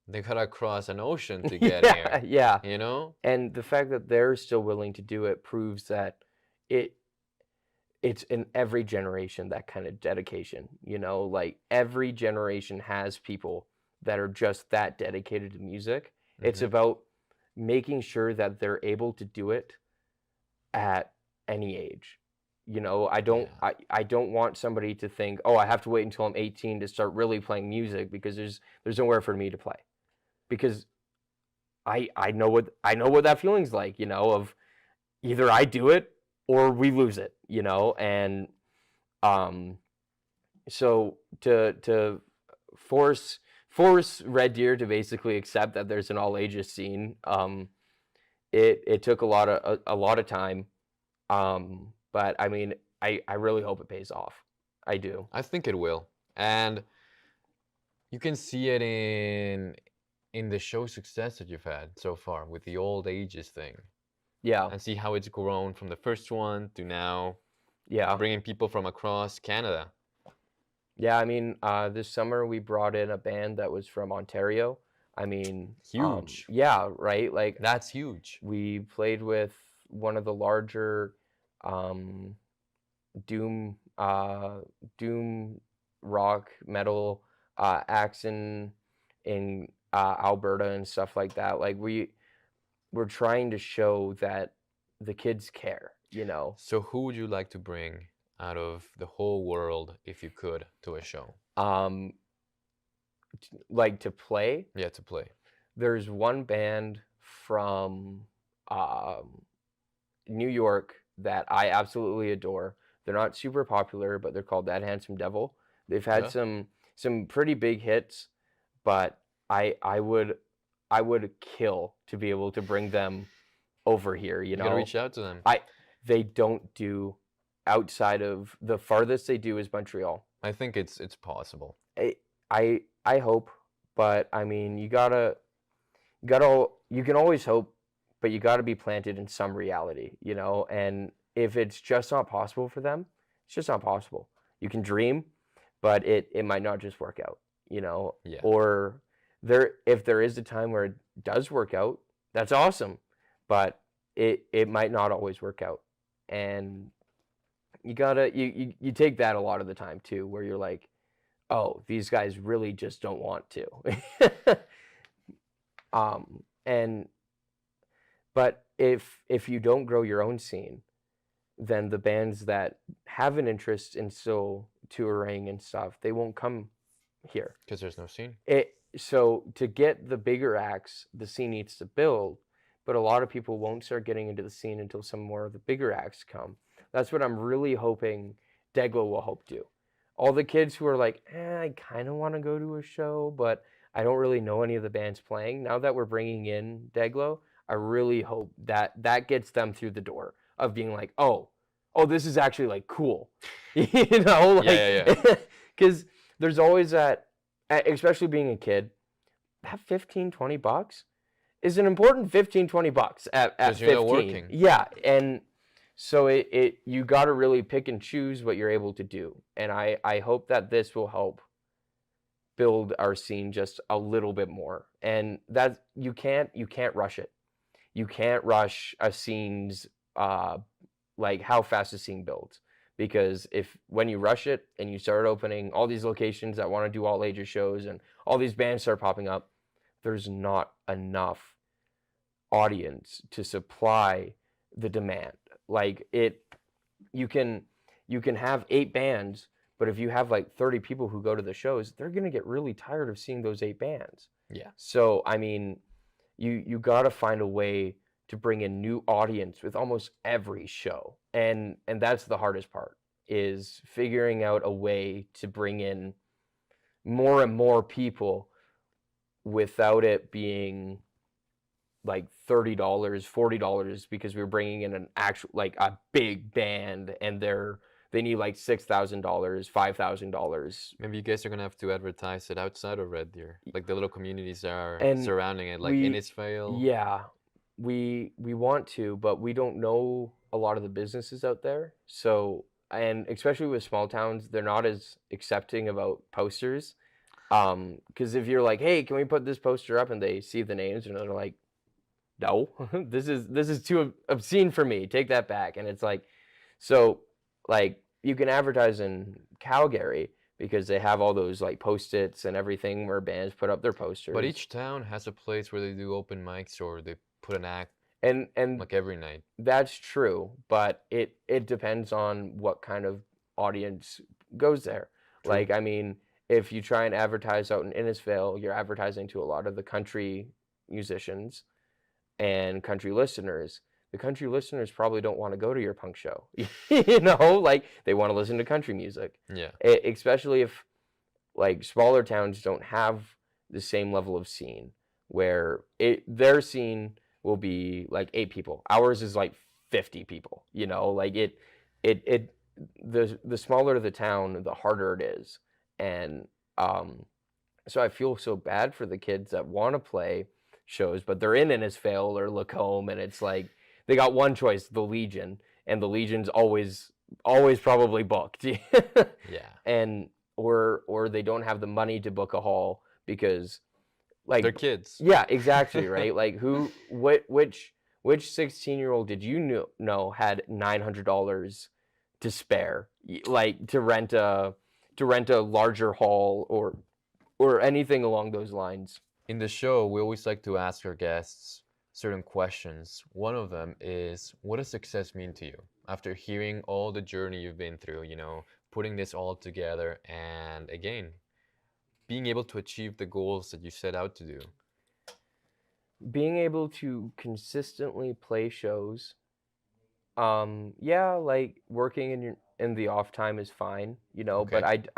an ocean to get Yeah, here. yeah. You know? And the fact that they're still willing to do it proves that it it's in every generation, that kind of dedication, you know, like every generation has people that are just that dedicated to music. It's Hmm. about making sure that they're able to do it at any age. You know, Yeah. I don't want somebody to think, "Oh, I have to wait until I'm 18 to start really playing music because there's nowhere for me to play." Because I know what that feeling's like, you know, of either I do it or we lose it, you know, and um so to force force Red Deer to basically accept that there's an all ages scene, it took a lot of time, but I mean, I really hope it pays off. I do. I think it will. And you can see it in the show success that you've had so far with the old ages thing, Yeah, and see how it's grown from the first one to now yeah, bringing people from across Canada. yeah. I mean, this summer we brought in a band that was from Ontario. I mean, Huge. yeah, right. Like That's huge. we played with one of the larger um, doom doom rock metal acts in Alberta and stuff like that. Like we're trying to show that the kids care, you know. So who would you like to bring out of the whole world if you could to a show? Um, like to play. Yeah, to play. There's one band from um, New York that I absolutely adore. They're not super popular, but they're called That Handsome Devil. They've had Yeah. some pretty big hits, but I would kill to be able to bring them over here, you You gotta know. reach out to them. I They don't do outside of the farthest they do is Montreal. I think it's possible. I hope, but I mean, you can always hope, but you got to be planted in some reality, you know? And if it's just not possible for them, it's just not possible. You can dream, but it might not just work out, you know? Yeah. Or if there is a time where it does work out, that's awesome, but it might not always work out. And you take that a lot of the time too, where you're like, oh, these guys really just don't want to. And but if you don't grow your own scene, then the bands that have an interest in still touring and stuff, they won't come here. Because there's no scene. So to get the bigger acts, the scene needs to build, but a lot of people won't start getting into the scene until some more of the bigger acts come. That's what I'm really hoping Deglo will help do. All the kids who are like, I kind of want to go to a show, but I don't really know any of the bands playing. Now that we're bringing in Deglo, I really hope that that gets them through the door of being like, oh, this is actually like cool, you know, like, Yeah. because there's always that, especially being a kid, that 15, $20 is an important 15, $20 at 'Cause 15. you're not working. Yeah, and so it you got to really pick and choose what you're able to do, and I hope that this will help build our scene just a little bit more. And that you can't rush it. You can't rush a scene's like how fast a scene builds, because if when you rush it and you start opening all these locations that want to do all ages shows and all these bands start popping up, there's not enough audience to supply the demand. Like you can have 8 bands, but if you have like 30 people who go to the shows, they're going to get really tired of seeing those 8 bands. Yeah. So I mean, you got to find a way to bring in new audience with almost every show, and that's the hardest part, is figuring out a way to bring in more and more people without it being like $30, $40, because we're bringing in an actual, like a big band, and they need like $6,000, $5,000. Maybe you guys are gonna have to advertise it outside of Red Deer, like the little communities that are And surrounding it, like we Innisfail. yeah, we want to, but we don't know a lot of the businesses out there. So and especially with small towns, they're not as accepting about posters. Because if you're like, hey, can we put this poster up, and they see the names and they're like, no, this is too obscene for me. Take that back. And it's like, so like you can advertise in Calgary because they have all those like post-its and everything where bands put up their posters. But each town has a place where they do open mics or they put an act and like every night. that's true, but it depends on what kind of audience goes there. True. Like, I mean, if you try and advertise out in Innisfail, you're advertising to a lot of the country musicians and country listeners. The country listeners probably don't want to go to your punk show. You know, like they want to listen to country music. Yeah. Especially if like smaller towns don't have the same level of scene where their scene will be like 8 people. Ours is like 50 people, you know, like the smaller the town, the harder it is. And so I feel so bad for the kids that want to play shows, but they're in Innisfail or Lacombe, and it's like they got one choice, the Legion, and the Legion's always probably booked. Yeah. And or they don't have the money to book a hall because like they're kids. Yeah, exactly, right? Like which 16-year-old did you know had $900 to spare, like to rent a larger hall or anything along those lines? In the show, we always like to ask our guests certain questions. One of them is, what does success mean to you? After hearing all the journey you've been through, you know, putting this all together and again, being able to achieve the goals that you set out to do. Being able to consistently play shows. Yeah, like working in the off time is fine, you know, Okay. but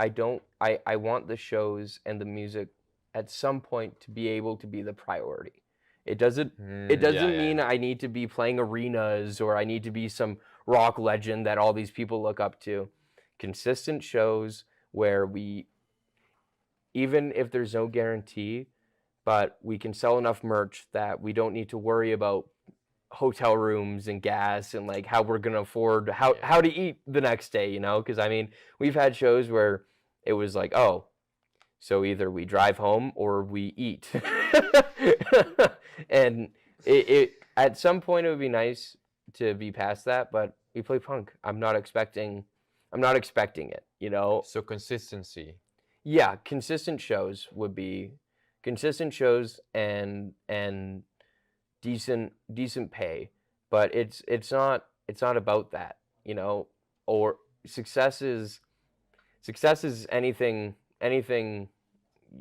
I want the shows and the music at some point to be able to be the priority. It doesn't mean I need to be playing arenas or I need to be some rock legend that all these people look up to. Consistent shows where we, even if there's no guarantee, but we can sell enough merch that we don't need to worry about hotel rooms and gas and like how we're gonna afford how to eat the next day, you know? Because I mean, we've had shows where it was like, oh, so either we drive home or we eat. And it at some point it would be nice to be past that, but we play punk. I'm not expecting it, you know? So consistency. Yeah, consistent shows would be consistent shows and decent pay, but it's not about that, you know? Or success is anything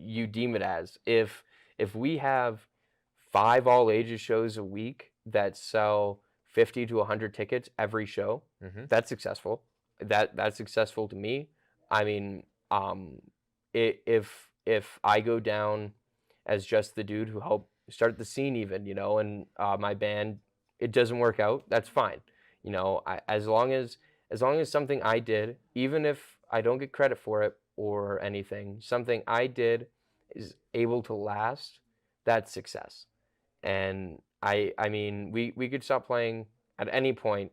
you deem it as. If we have 5 all ages shows a week that sell 50 to 100 tickets every show, that's successful. That's successful to me. I mean, if I go down as just the dude who helped start the scene, even, you know, and my band, it doesn't work out, that's fine. You know, as long as something I did, even if I don't get credit for it or anything, something I did is able to last, that's success. And I mean, we could stop playing at any point,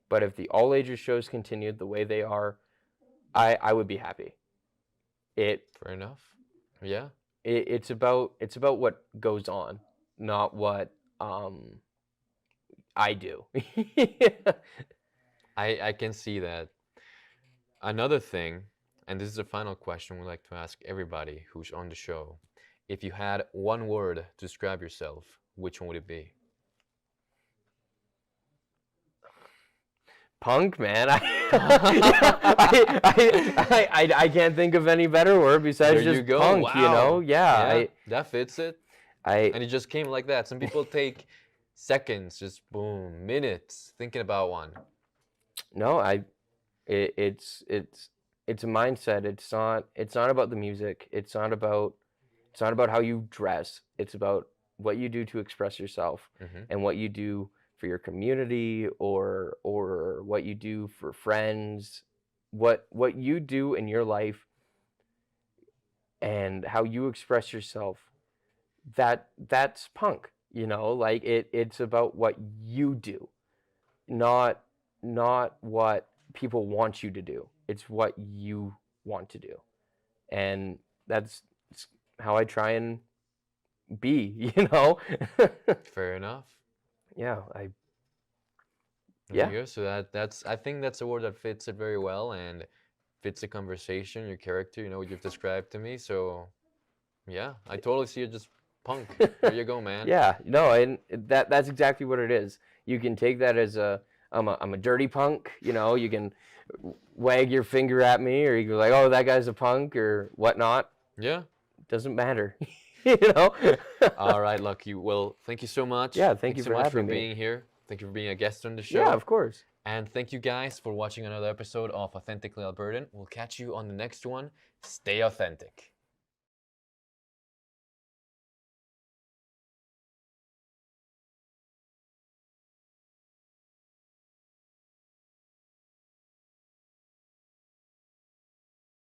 but if the all ages shows continued the way they are, I would be happy. Fair enough. Yeah. It's about what goes on, not what I do. I can see that. Another thing, and this is the final question we like to ask everybody who's on the show. If you had one word to describe yourself, which one would it be? Punk, man. I can't think of any better word besides There you just go. punk, Wow. you know? Yeah. That fits it. And it just came like that. Some people take seconds, just boom, minutes thinking about one. No, it's a mindset. It's not about the music. It's not about how you dress. It's about what you do to express yourself and what you do for your community or what you do for friends, what you do in your life and how you express yourself. That's punk, you know? Like it's about what you do, not what people want you to do. It's what you want to do. And that's how I try and be, you know? Fair enough. Yeah, There yeah. you go. So that's I think that's a word that fits it very well and fits the conversation, your character, you know, what you've described to me. So yeah, I totally see it just punk. There you go, man. Yeah, no, and that's exactly what it is. You can take that as I'm a dirty punk, you know, you can wag your finger at me, or you can be like, oh, that guy's a punk or whatnot. Yeah. Doesn't matter. You know? All right, Lucky. Well, thank you so much. Yeah, thank Thanks you so for much for having me. being here. Thank you for being a guest on the show. Yeah, of course. And thank you guys for watching another episode of Authentically Albertan. We'll catch you on the next one. Stay authentic.